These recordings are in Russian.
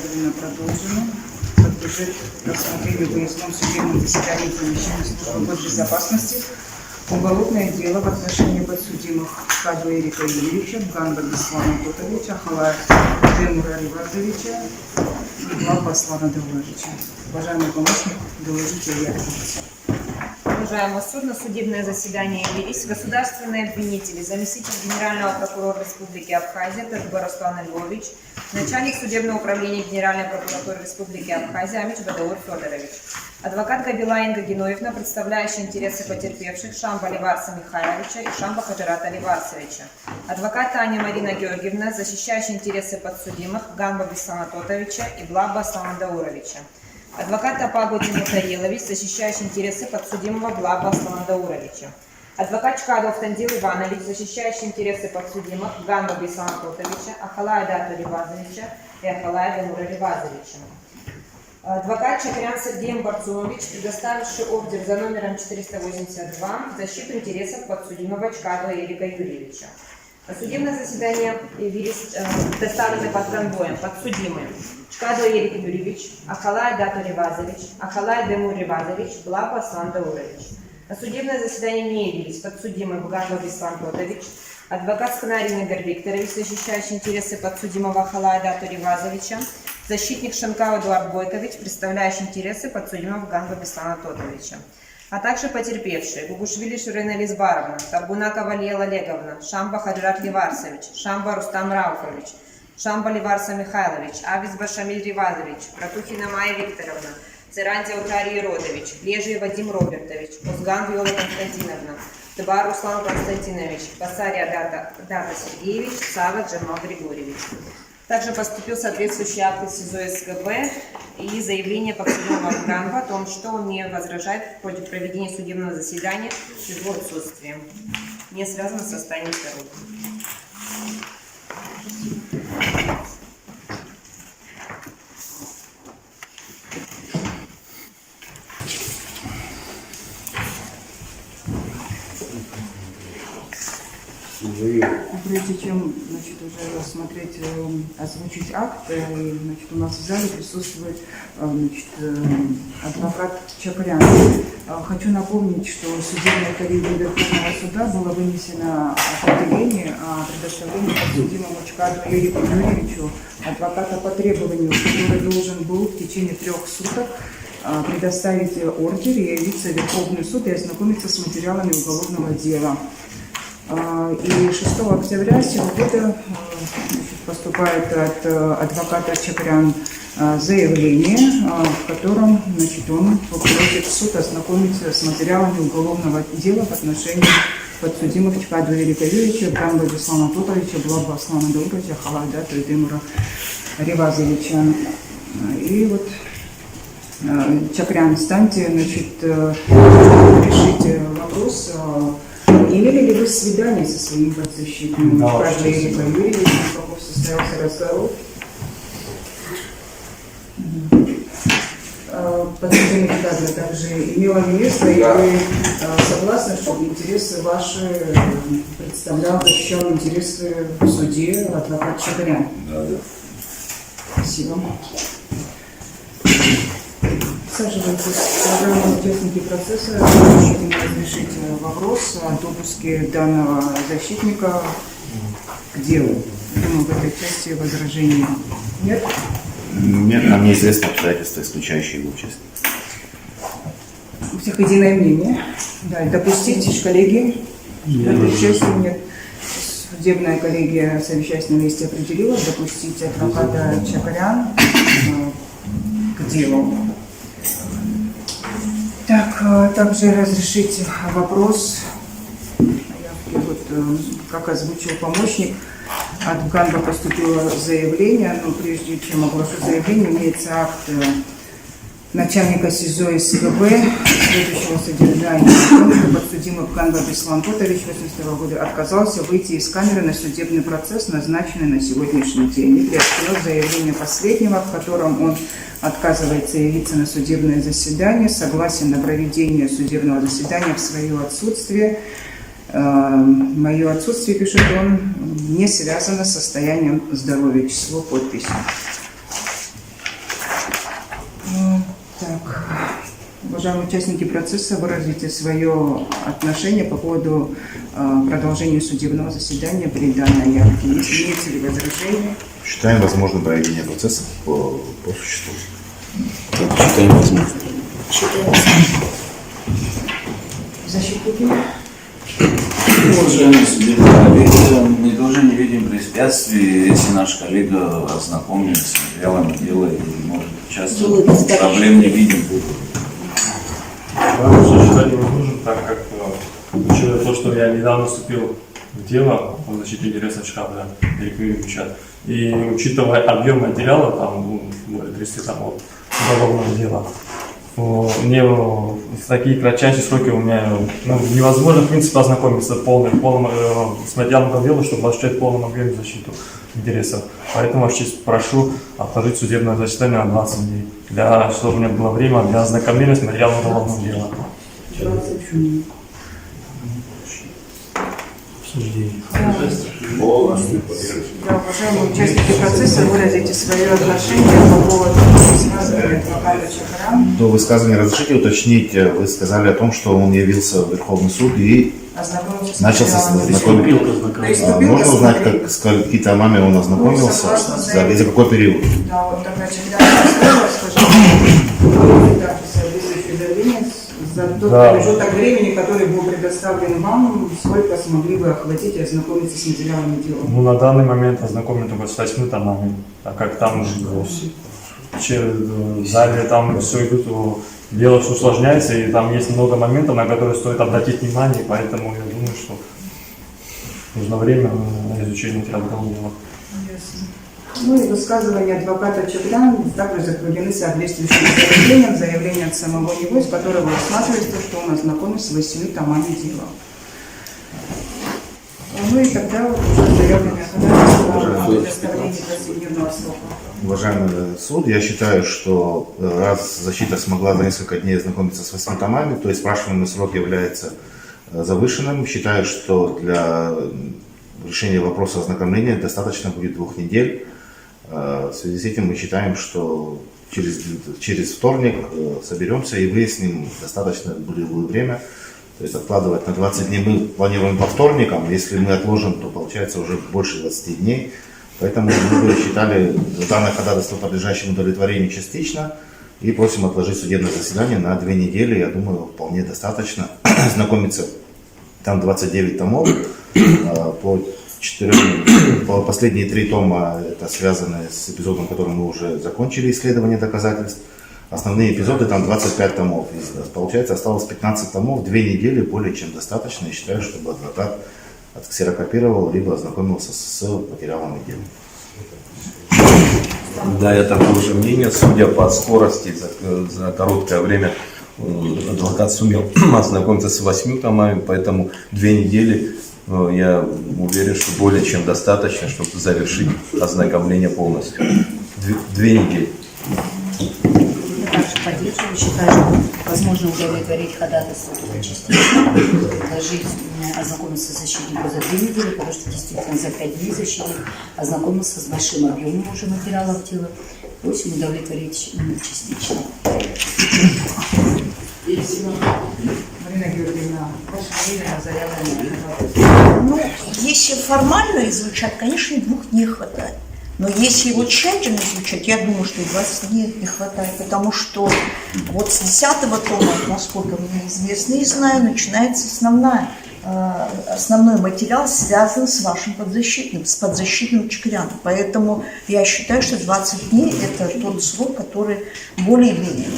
объявлено продолженным. Подлежит рассмотрению в выездном судебном заседании помещения службы госбезопасности уголовное дело в отношении подсудимых Каду Эрика Юрьевича, Ганба Беслана Тотовича, Халая Демура Ривазовича и Глаба Аслана Дауловича. Уважаемый помощник, доложите о верности. Уважаемый суд, на судебное заседание явились государственные обвинители, заместитель генерального прокурора Республики Абхазия Татбар Руслан Львович, начальник судебного управления Генеральной прокуратуры Республики Абхазия Амич Бадаур Федорович, адвокат Габила Инга Геноевна, представляющая интересы потерпевших Шамба Ливарса Михайловича и Шамба Хаджирата Ливарсовича, адвокат Таня Марина Георгиевна, защищающая интересы подсудимых Ганба Беслана Тотовича и Глаба Аслана Дауровича, адвокат Тапагу Тимур Тарелович, защищающий интересы подсудимого Глаба Аслана Дауровича, адвокат Чкадов Тандил Иванович, защищающий интересы подсудимых Ганба Беслана Тотовича, Ахалая Дату Ливазовича и Ахалая Демура Ливазовича, адвокат Чакрян Сергей Барцумович, предоставивший ордер за номером 482 в защиту интересов подсудимого Чкадова Эрика Юрьевича. На судебное заседание явились доставлены под конвоем подсудимые Чкадо Эрик Юрьевич, Ахалай Дату Ривазович, Ахалай Демур Ривазович, Глаба Аслан Даурович. На судебное заседание не явились подсудимый Ганба Беслан Тотович, адвокат Сканарин Игорь Викторович, защищающий интересы подсудимого Ахалая Дату Ривазовича, защитник Шанкау Эдуард Бойкович, представляющий интересы подсудимого Ганба Беслана Тотовича, а также потерпевшие Гугушвили Шурена Лизбаровна, Тарбунакова Лела Олеговна, Шамба Хаджират Ливарсович, Шамба Рустам Рауфович, Шамба Ливарса Михайлович, Авис Башамиль Ривазович, Братухина Майя Викторовна, Церанди Утарий Родович, Лежий Вадим Робертович, Узган Виола Константиновна, Тыбар Руслан Константинович, Басария Дата Сергеевич, Сава Джамал Григорьевич. Также поступил соответствующий акт из СИЗО СГБ и заявление подсудимого Ганба о том, что он не возражает против проведения судебного заседания в его отсутствии. Не связано с состоянием здоровья. Прежде чем уже рассмотреть, озвучить акт, у нас в зале присутствует адвокат Чакрян. Хочу напомнить, что судебной коллегией Верховного суда было вынесено определение о предоставлении подсудимому Чкаду Эрику Юрьевичу адвоката по требованию, который должен был в течение 3 суток предоставить ордер и явиться в Верховный суд и ознакомиться с материалами уголовного дела. И 6 октября сего года поступает от адвоката Чакрян заявление, в котором он просит суд ознакомиться с материалами уголовного дела в отношении подсудимых Чкаду Эрика Юрьевича, Ганба Беслана Тотовича, Глаба Аслана Дауровича, Халая Дату и Демура Ривазовича. И вот Чакрян, станьте, решите вопрос. Имели ли вы свидание со своим подзащитным Чкаду Эрика Юрьевича? Каков состоялся разговор? Подсудимый Чкаду также имело место, и вы согласны, что интересы ваши представлял, защищал интересы в суде адвокат Чакрян? Да. Спасибо. Присаживайтесь, уважаемые участники процесса, необходимо разрешить вопрос о допуске данного защитника к делу. Думаю, в этой части возражений нет? Нет, нам неизвестны обстоятельства, исключающие его участие. У всех единое мнение. Да, допустить, коллеги? В этой части нет. Судебная коллегия, совещаясь на месте, определила допустить адвоката Чакрян к делу. Так, также разрешите вопрос, как озвучил помощник, от Ганба поступило заявление, но прежде чем оглашу заявление, имеется акт начальника СИЗО СГБ следующего содержания. Подсудимый Ганба Беслан Тотович 1982 года отказался выйти из камеры на судебный процесс, назначенный на сегодняшний день, и приоткрыл заявление последнего, в котором он отказывается явиться на судебное заседание, согласен на проведение судебного заседания в свое отсутствие. Мое отсутствие, пишет он, не связано с состоянием здоровья. Число, подпись. уважаемые участники процесса, выразите свое отношение по поводу продолжения судебного заседания при данной явке. Имеются ли возражения? Считаем возможным проведение процесса по существу. Считаем возможным. Защитники? Уважаемый судебный коллега, мы тоже не видим препятствий, если наш коллега ознакомится с материалом дела и может участвовать. Проблем не видим. Вообще считать невозможным, так как учитывая то, что я недавно вступил в дело по защите интересов Чхабра Юрия Юрьевича, и учитывая объем материала, там более 30 томов уголовного дела, мне в такие кратчайшие сроки у меня невозможно, в принципе, ознакомиться с материалом дела, чтобы осуществлять в полном объеме защиту интересов. Поэтому вообще прошу отложить судебное заседание на 20 дней, чтобы у меня было время для ознакомления с материалом уголовного дела. Да, уважаемые участники процесса, выразите свое отношение по поводу высказывания адвоката Чахаряна. До высказывания разрешите уточнить, вы сказали о том, что он явился в Верховный суд и начал знакомиться. Можно узнать, как, с какими томами он ознакомился, и за какой период? Да, вот тогда Чахарян скажите, соответствующее давление за тот промежуток времени, который был предоставлен вам, сколько смогли вы охватить и ознакомиться с материалами дела? На данный момент ознакомлен только с 8 томами, так как там в зале там все идет, дело все усложняется, и там есть много моментов, на которые стоит обратить внимание, поэтому я думаю, что нужно время на изучение материала дела. Ну и высказывания адвоката Чахаряна также закреплены соответствующим заявлением от самого него, из которого усматривается, что он ознакомился с 8 томами дела. Ну и тогда вот уже заявление о предоставлении 20-дневного срока. Уважаемый суд, я считаю, что раз защита смогла за несколько дней ознакомиться с 8 томами, то есть спрашиваемый срок является завышенным. Считаю, что для решения вопроса ознакомления достаточно будет 2 недель. В связи с этим мы считаем, что через вторник соберемся и выясним достаточно было время. То есть откладывать на 20 дней мы планируем по вторникам. Если мы отложим, то получается уже больше 20 дней. Поэтому мы считали данное ходатайство подлежащим удовлетворению частично и просим отложить судебное заседание на 2 недели. Я думаю, вполне достаточно знакомиться. Там 29 томов. По последние 3 тома это связано с эпизодом, которым мы уже закончили исследование доказательств. Основные эпизоды там 25 томов. Получается, осталось 15 томов, 2 недели более чем достаточно. Я считаю, чтобы адвокат отксерокопировал, либо ознакомился с материалами дела. Да, я такого же мнения. Судя по скорости, за короткое время адвокат сумел ознакомиться с 8 томами, поэтому 2 недели, я уверен, что более чем достаточно, чтобы завершить ознакомление полностью. 2 недели. Я также поддерживаю, считаю, что возможно удовлетворить ходатайство частично, предложить ознакомиться с защитником за 2 недели, потому что действительно за 5 дней защитник ознакомился с большим объемом уже материалов дела. Просим удовлетворить частично. Марина Георгиевна, ваше мнение о заявлении? Ну, если формально изучать, конечно, 2 дней хватает. Но если его тщательно изучать, я думаю, что и 20 дней не хватает, потому что вот с 10-го тома, насколько мне известно и знаю, начинается основной материал, связан с вашим подзащитным, с подзащитным Чахаряном. Поэтому я считаю, что 20 дней – это тот срок, который более-менее.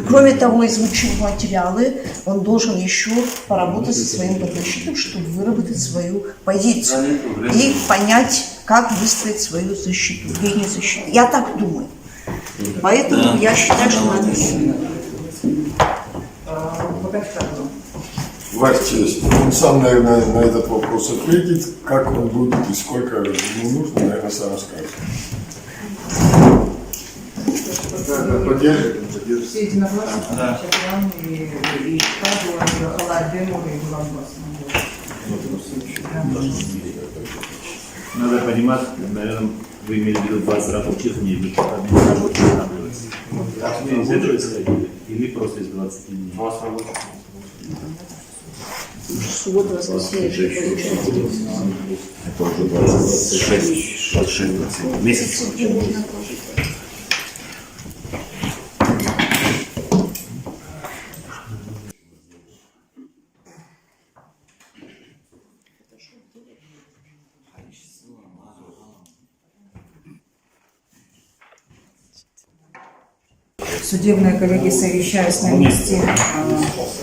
Кроме того, изучив материалы, он должен еще поработать со своим подзащитным, чтобы выработать свою позицию и понять, как выстроить свою защиту, линию защиты. Я так думаю. Поэтому я считаю, что надо... Ваша честь, он сам, наверное, на этот вопрос ответит. Как он будет и сколько ему нужно, наверное, сам скажет. Поддерживаем. Все единогласно, Чахарян и Чхабу, Халардину и Гуламбас. Надо понимать, наверное, вы имели в виду 20 рабочих дней, вы пока не из этого исходили. Или просто из 20 дней? 20 рабочих. Суббота, воскресенье, что получается? Это уже 26 месяцев. Судебные коллеги, совещаясь на месте,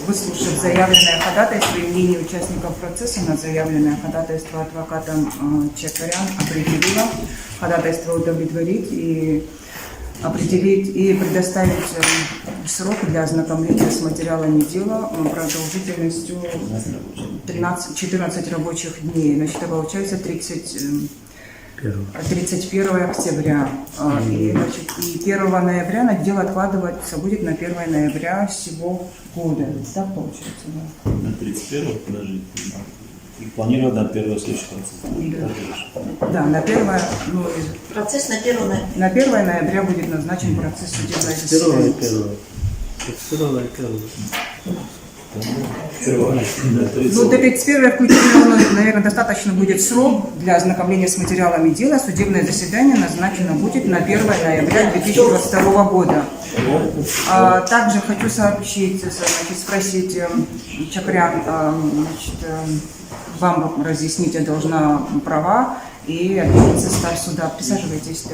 выслушав заявленное ходатайство и мнение участников процесса на заявленное ходатайство адвокатом Чекарян, определила ходатайство удовлетворить и определить и предоставить срок для ознакомления с материалами дела продолжительностью 14 рабочих дней. Значит, это получается 31 октября. И 1 ноября дело откладываться будет на 1 ноября сего года. Так получается, да? На 31-го, подожди. Планировать на первое следующий процесс. Да, на 1, Процесс на 1 ноября. на 1 ноября будет назначен процесс судебного заседания. Ну, до 31 включительно, наверное, достаточно будет срок для ознакомления с материалами дела. Судебное заседание назначено будет на 1 ноября 2022 года. Также хочу сообщить, спросить, Чекарян, вам разъяснить, я должна права и объявить состав суда. Присаживайтесь.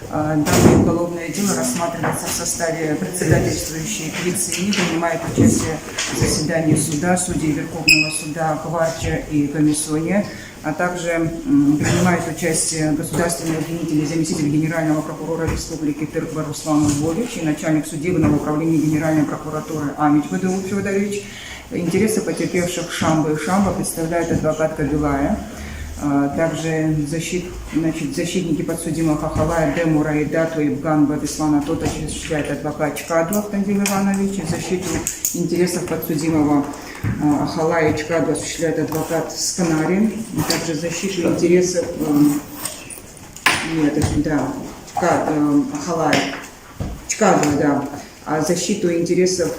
Данное уголовное дело рассматривается в составе председательствующей Квицини, принимает участие в заседании суда, судей Верховного суда Кварча и Комиссония, а также принимает участие государственный обвинитель и заместитель генерального прокурора Республики Тырква Руслан Львович и начальник судебного управления Генеральной прокуратуры Амич БДУ Федорович. Интересы потерпевших Шамба и Шамба представляет адвокат Кабилая. Также защитники подсудимых Ахалая, Демура и Дату и Бганба Беслана Тотач осуществляет адвокат Чкадлов Тандил Иванович. Защиту интересов подсудимого Ахалая и Чкадлова осуществляет адвокат Сканарин. Также защиту интересов Ахалая, Чкадлова, да. А защиту интересов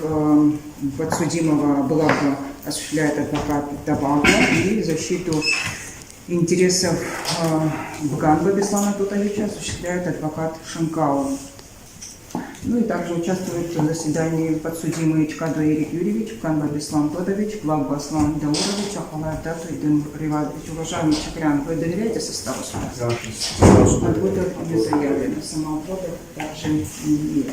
подсудимого Блага осуществляет адвокат Табака и защиту интересов Бганба Беслана Тотовича осуществляет адвокат Шанкау. Ну и также участвуют в заседании подсудимые Чкадо Ирик Юрьевич, Бганба Беслан Тодович, Благ Аслан Даурович, Ахалай Дату и Дым Ривадович. Уважаемый Чекарян, вы доверяете составу суда? Отвода не заявлено, самоотвода также нет.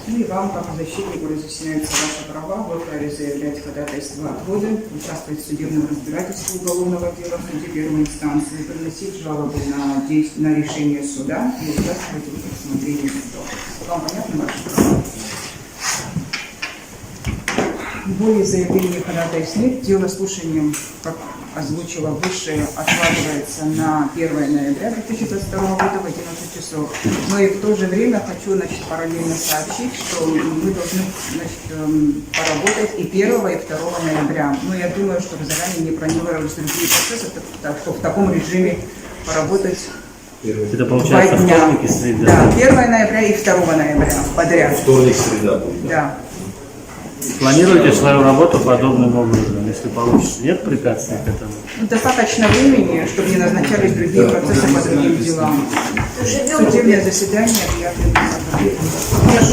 Ну и вам, как защитнику, разъясняются ваши права. Вы вправе заявлять ходатайство отвода, участвовать в судебном разбирательстве уголовного дела в суде первой инстанции, приносить жалобы на решение суда и участвовать в их рассмотрении судов. Вам понятно ваши права? Более заявления ходатайств нет. Дело слушанием, как озвучила выше, откладывается на 1 ноября 2022 года в 11 часов. Но и в то же время хочу параллельно сообщить, что мы должны поработать и 1 и 2 ноября. Но я думаю, что заранее не планировались другие процессы, так что в таком режиме поработать. Это получается вторник и среда. Да, 1 ноября и 2 ноября подряд. Вторник, среда. Да. Планируете свою работу подобным образом, если получится? Нет препятствий к этому? Достаточно времени, чтобы не назначались другие процессы по другим делам. Судебное заседание объявлено закрытым.